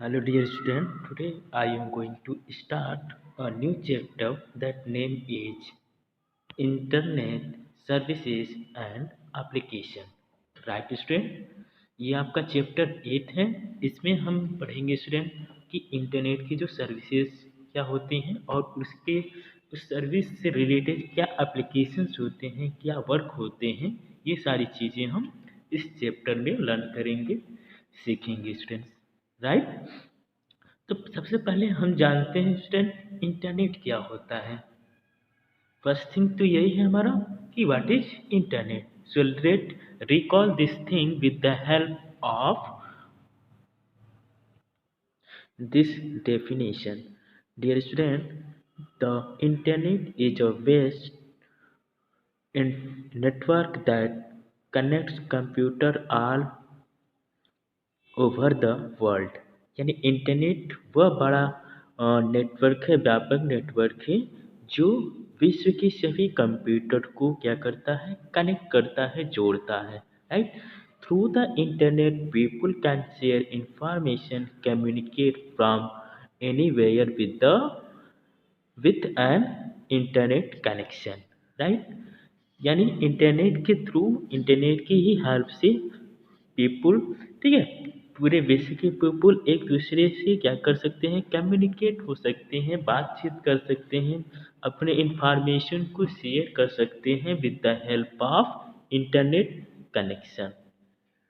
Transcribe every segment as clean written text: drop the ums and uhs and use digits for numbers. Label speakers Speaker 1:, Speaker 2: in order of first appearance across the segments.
Speaker 1: Hello dear student, today I am going to start a new chapter that name is Internet Services and Application. Right student? ये आपका chapter 8 है। इसमें हम पढ़ेंगे student कि internet की जो सर्विसेज क्या होती हैं और उसके उस सर्विस से रिलेटेड क्या एप्लीकेशंस होते हैं, क्या वर्क होते हैं, ये सारी चीज़ें हम इस चैप्टर में लर्न करेंगे, सीखेंगे स्टूडेंट्स। राइट? तो सबसे पहले हम जानते हैं स्टूडेंट इंटरनेट क्या होता है। फर्स्ट थिंग तो यही है हमारा कि what is internet. So let recall this thing with the help of this definition. Dear student, the internet is a vast network that connects computer all over the world. यानी internet वह बड़ा network है, व्यापक network है जो विश्व के सभी कंप्यूटर को क्या करता है, कनेक्ट करता है, जोड़ता है। Right? Through the internet people can share information, communicate from anywhere with an internet connection. Right? यानी इंटरनेट के थ्रू, इंटरनेट की ही हेल्प से पीपुल, ठीक है, पूरे विश्व के पीपुल एक दूसरे से क्या कर सकते हैं, कम्युनिकेट हो सकते हैं, बातचीत कर सकते हैं, अपने इंफॉर्मेशन को शेयर कर सकते हैं with the help of internet connection.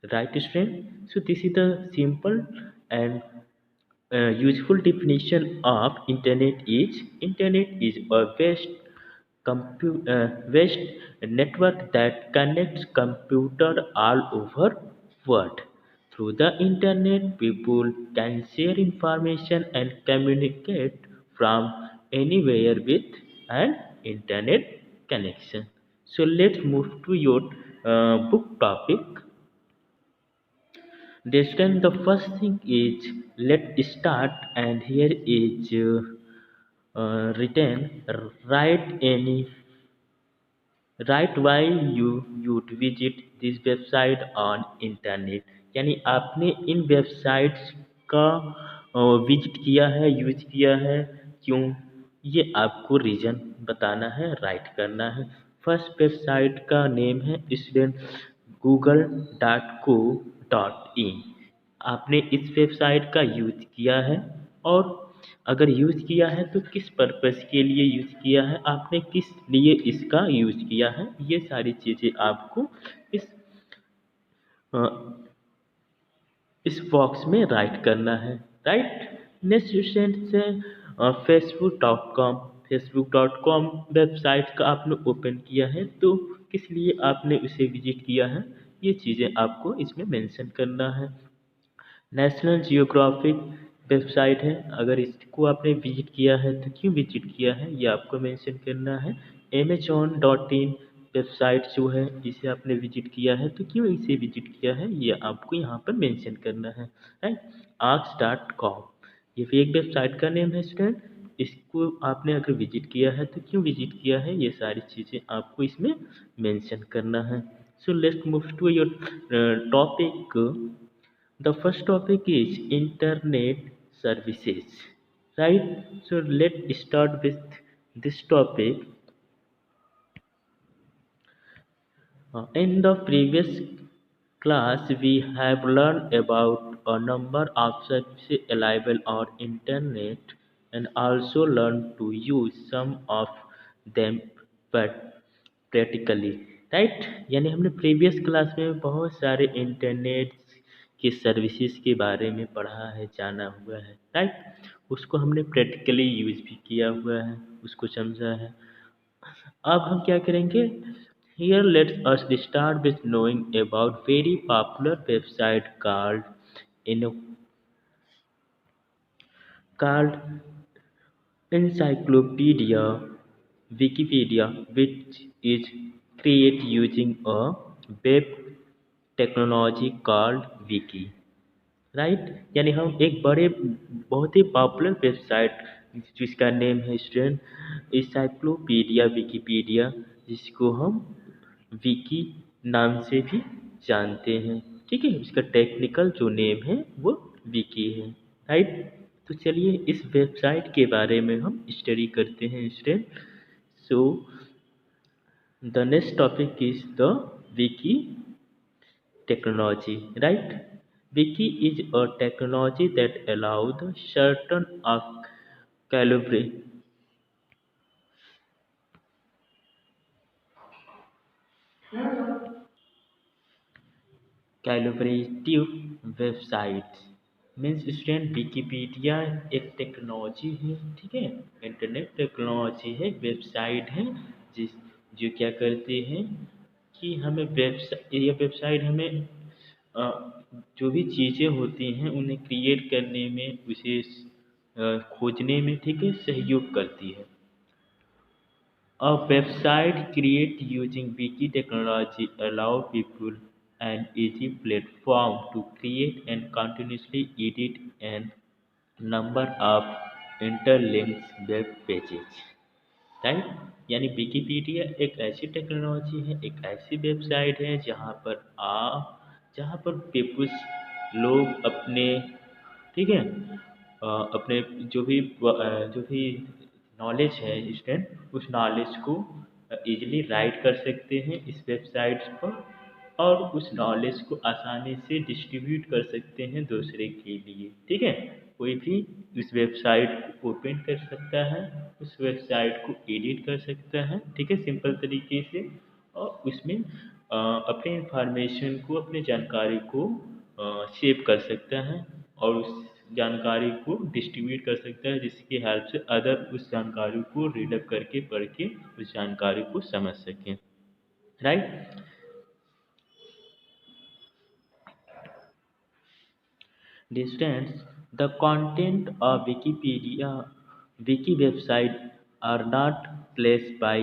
Speaker 1: Right student? So this is the simple and useful definition of internet is a vast network that connects computer all over world. Through the internet, people can share information and communicate from anywhere with an internet connection. So let's move to your book topic. This time the first thing is let's start, and here is written write why you'd visit this website on internet। यानी आपने इन websites का visit किया है, use किया है, क्यों, ये आपको रीज़न बताना है, राइट करना है। फर्स्ट वेबसाइट का नेम है स्टूडेंट google.co.in। आपने इस वेबसाइट का यूज किया है, और अगर यूज किया है तो किस पर्पस के लिए यूज किया है, आपने किस लिए इसका यूज किया है, ये सारी चीज़ें आपको इस अ, इस बॉक्स में राइट करना है। राइट? नेक्स्ट स्टूडेंट से फेसबुक.com वेबसाइट का आपने ओपन किया है, तो किस लिए आपने उसे विजिट किया है, ये चीज़ें आपको इसमें मेंशन करना है। नेशनल जियोग्राफिक वेबसाइट है, अगर इसको आपने विजिट किया है तो क्यों विजिट किया है, ये आपको मेंशन करना है। amazon.in वेबसाइट जो है, इसे आपने विजिट किया है तो क्यों इसे विजिट किया है, ये आपको यहाँ पर मेंशन करना है। राइट? ask.com, ये भी एक वेबसाइट का नेम है स्टूडेंट, इसको आपने अगर विजिट किया है तो क्यों विजिट किया है, ये सारी चीज़ें आपको इसमें मेंशन करना है। So let's move to your topic. The first topic is internet services. Right? So let's start with this topic. In the previous class, we have learned about a number of services available on internet, and also learned to use some of them but practically। Right? यानी हमने previous class में बहुत सारे internet की services के बारे में पढ़ा है, जाना हुआ है। राइट? उसको हमने प्रैक्टिकली यूज भी किया हुआ है, उसको समझा है। अब हम क्या करेंगे, here let's us start with knowing about very popular website in called encyclopedia Wikipedia, which is created using a web technology called wiki। Right? यानी हम एक बड़े बहुत ही पॉपुलर वेबसाइट जिसका नेम है स्टूडेंट इंसाइक्लोपीडिया विकीपीडिया, जिसको हम विकी नाम से भी जानते हैं। ठीक है? इसका टेक्निकल जो नेम है वो विकी है। राइट। तो चलिए इस वेबसाइट के बारे में हम स्टडी करते हैं student. So the next topic is the Vicky technology, right? Wiki is a technology that allows the certain of calibrate collaborative websites। Means student Wikipedia एक टेक्नोलॉजी है, ठीक है, इंटरनेट टेक्नोलॉजी है, वेबसाइट है, जिस जो क्या करते हैं कि हमें ये वेबसाइट हमें अ, जो भी चीज़ें होती हैं उन्हें क्रिएट करने में, उसे खोजने में, ठीक है, सहयोग करती है। A website created using Wiki technology allows people an easy platform to create and continuously edit a number of interlinked web pages। Right. यानी विकिपीडिया एक ऐसी टेक्नोलॉजी है, एक ऐसी वेबसाइट है जहाँ पर पेपुस लोग अपने, ठीक है, अपने जो भी नॉलेज है स्टूडेंट, उस नॉलेज को इजीली राइट कर सकते हैं इस वेबसाइट पर, और उस नॉलेज को आसानी से डिस्ट्रीब्यूट कर सकते हैं दूसरे के लिए, ठीक है। कोई भी इस वेबसाइट को ओपन कर सकता है, उस वेबसाइट को एडिट कर सकता है, ठीक है, सिंपल तरीके से, और उसमें अपने इंफॉर्मेशन को, अपने जानकारी को सेव कर सकता है, और उस जानकारी को डिस्ट्रीब्यूट कर सकता है, जिसकी हेल्प से अदर उस जानकारी को रीडअप करके, पढ़ के उस जानकारी को समझ सकें। Right. Distance, the content of Wiki website are not placed by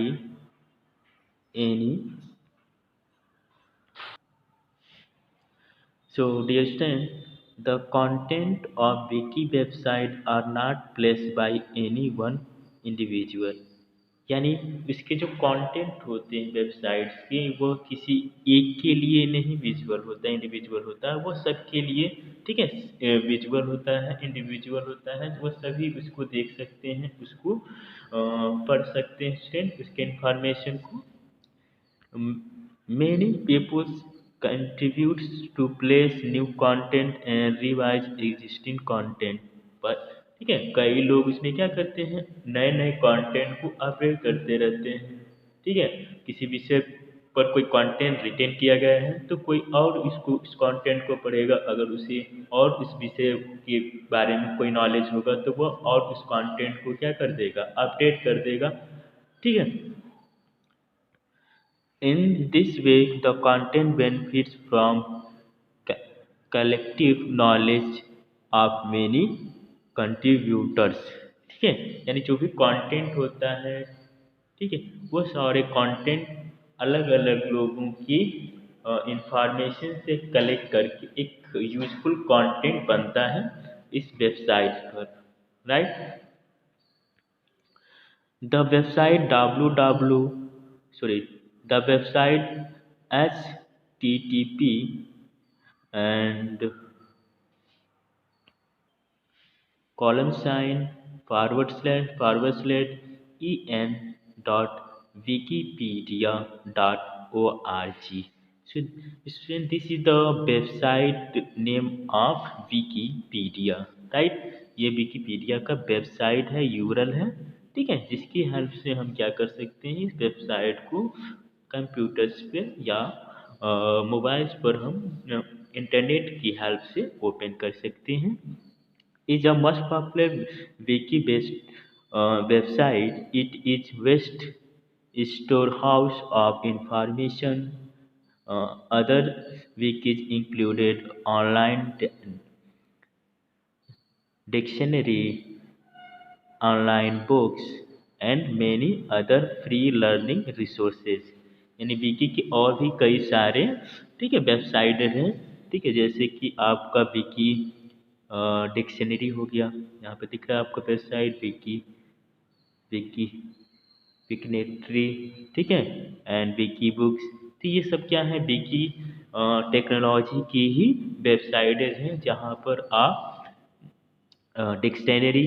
Speaker 1: any. So, distance, the content of Wiki website are not placed by any one individual। यानी इसके जो कंटेंट होते हैं वेबसाइट्स के, वो किसी एक के लिए नहीं विजुअल होता है, इंडिविजुअल होता है, वो सबके लिए, ठीक है, विजुअल होता है, इंडिविजुअल होता है, वो सभी उसको देख सकते हैं, उसको पढ़ सकते हैं स्टूडेंट, उसके इंफॉर्मेशन को। Many people contribute to place new content and revise existing content। पर ठीक है, कई लोग इसमें क्या करते हैं, नए नए कंटेंट को अपडेट करते रहते हैं, ठीक है। किसी विषय पर कोई कंटेंट रिटेन किया गया है, तो कोई और इसको, इस कंटेंट को पढ़ेगा, अगर उसे और उस विषय के बारे में कोई नॉलेज होगा, तो वह और उस कंटेंट को क्या कर देगा, अपडेट कर देगा, ठीक है। In this way, the content benefits from co- collective knowledge of many contributors। ठीक है, यानी जो भी कंटेंट होता है, ठीक है, वो सारे कंटेंट अलग अलग लोगों की इंफॉर्मेशन से कलेक्ट करके एक यूजफुल कंटेंट बनता है इस वेबसाइट पर। Right. The website www sorry the website http and column sign forward slash en dot wikipedia dot org। So, student, this is the website name of Wikipedia, right? ये Wikipedia का website है, Ural है, ठीक है, जिसकी help से हम क्या कर सकते हैं, इस वेबसाइट को कंप्यूटर्स पे या मोबाइल्स पर हम इंटरनेट की हेल्प से ओपन कर सकते हैं। Is a most popular wiki-based website. It is vast storehouse of information. Other wikis included online dictionary, online books, and many other free learning resources। यानी विकी के और भी कई सारे, ठीक है, वेबसाइट हैं, ठीक है, जैसे कि आपका विकी डिक्शनरी हो गया, यहाँ पे दिख रहा है आपका वेबसाइट विकी, विकी विकनेट्री, ठीक है, एंड विकी बुक्स। तो ये सब क्या है, विकी टेक्नोलॉजी की ही वेबसाइट हैं, जहाँ पर आप डिक्शनरी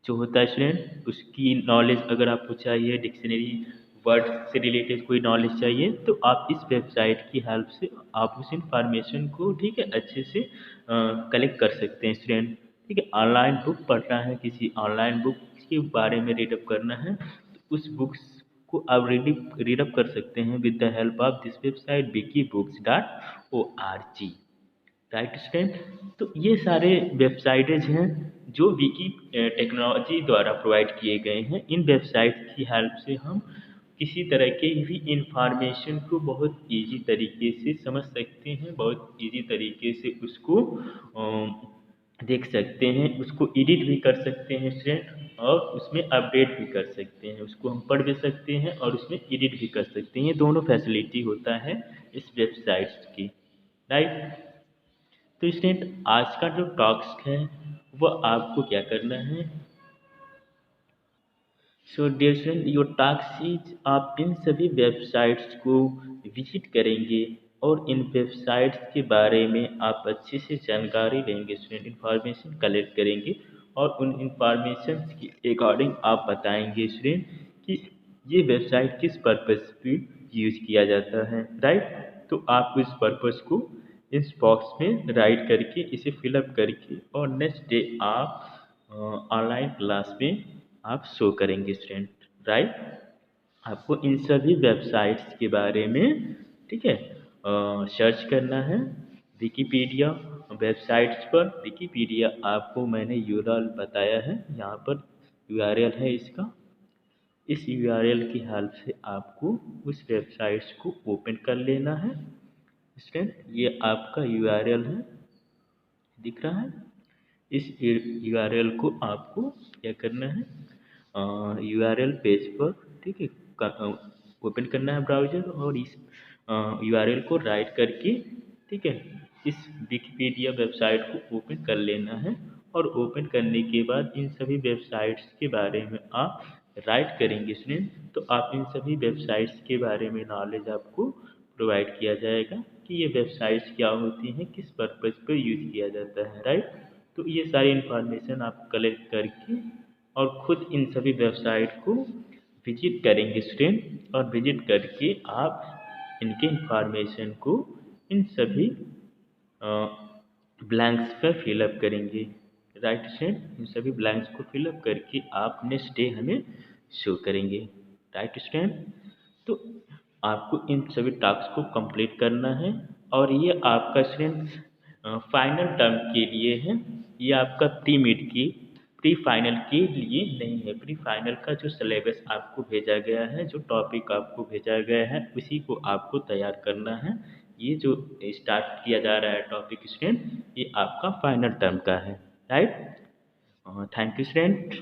Speaker 1: जो होता है स्टूडेंट, उसकी नॉलेज अगर आपको चाहिए, डिक्शनरी वर्ड से रिलेटेड कोई नॉलेज चाहिए, तो आप इस वेबसाइट की हेल्प से आप उस इंफॉर्मेशन को, ठीक है, अच्छे से कलेक्ट कर सकते हैं स्टूडेंट। ठीक है, ऑनलाइन बुक पढ़ना है, किसी ऑनलाइन बुक के बारे में रीडअप करना है, तो उस बुक्स को आप रीडअप कर सकते हैं with the help of this website wikibooks.org। Right student. तो ये सारे वेबसाइटेज हैं जो विकी टेक्नोलॉजी द्वारा प्रोवाइड किए गए हैं। इन वेबसाइट की हेल्प से हम किसी तरह के भी इंफॉर्मेशन को बहुत इजी तरीके से समझ सकते हैं, बहुत इजी तरीके से उसको देख सकते हैं, उसको एडिट भी कर सकते हैं स्टूडेंट, और उसमें अपडेट भी कर सकते हैं, उसको हम पढ़ भी सकते हैं और उसमें एडिट भी कर सकते हैं। ये दोनों फैसिलिटी होता है इस वेबसाइट्स की। राइट। तो स्टूडेंट, आज का जो टॉक्स है वो आपको क्या करना है। So dear student, your task is आप इन सभी वेबसाइट्स को विजिट करेंगे और इन वेबसाइट्स के बारे में आप अच्छे से जानकारी लेंगे स्टूडेंट, इंफॉर्मेशन कलेक्ट करेंगे और उन इंफॉर्मेशन के अकॉर्डिंग आप बताएंगे स्टूडेंट कि ये वेबसाइट किस पर्पज़ पे यूज़ किया जाता है। राइट। तो आप इस पर्पज़ को इस बॉक्स में राइट करके इसे फिलअप करके और नेक्स्ट डे आप ऑनलाइन क्लास में आप शो करेंगे स्टूडेंट। राइट। आपको इन सभी वेबसाइट्स के बारे में, ठीक है, सर्च करना है विकीपीडिया वेबसाइट्स पर। विकीपीडिया आपको मैंने यूआरएल बताया है, यहाँ पर यूआरएल है इसका। इस यूआरएल की हेल्प से आपको उस वेबसाइट्स को ओपन कर लेना है स्टूडेंट। ये आपका यूआरएल है, दिख रहा है। इस यूआरएल को आपको क्या करना है, यूआरएल पेज पर, ठीक है, ओपन करना है ब्राउज़र, और इस यूआरएल को राइट करके, ठीक है, इस विकिपीडिया वेबसाइट को ओपन कर लेना है। और ओपन करने के बाद इन सभी वेबसाइट्स के बारे में आप राइट करेंगे स्टूडेंट, तो आप इन सभी वेबसाइट्स के बारे में नॉलेज आपको प्रोवाइड किया जाएगा कि ये वेबसाइट्स क्या होती हैं, किस पर्पज़ पर यूज़ किया जाता है। राइट। तो ये सारी इन्फॉर्मेशन आप कलेक्ट करके और ख़ुद इन सभी वेबसाइट को विजिट करेंगे स्टूडेंट, और विजिट करके आप इनके इंफॉर्मेशन को इन सभी ब्लैंक्स पर फिलअप करेंगे। Right student. इन सभी ब्लैंक्स को फिलअप करके आप नेक्स्ट डे हमें शो करेंगे। Right student. तो आपको इन सभी टास्क को कंप्लीट करना है, और ये आपका स्टूडेंट फाइनल टर्म के लिए है। ये आपका प्री फाइनल के लिए नहीं है। प्री फाइनल का जो सिलेबस आपको भेजा गया है, जो टॉपिक आपको भेजा गया है, उसी को आपको तैयार करना है। ये जो स्टार्ट किया जा रहा है टॉपिक स्टूडेंट, ये आपका फाइनल टर्म का है। राइट। Thank you student.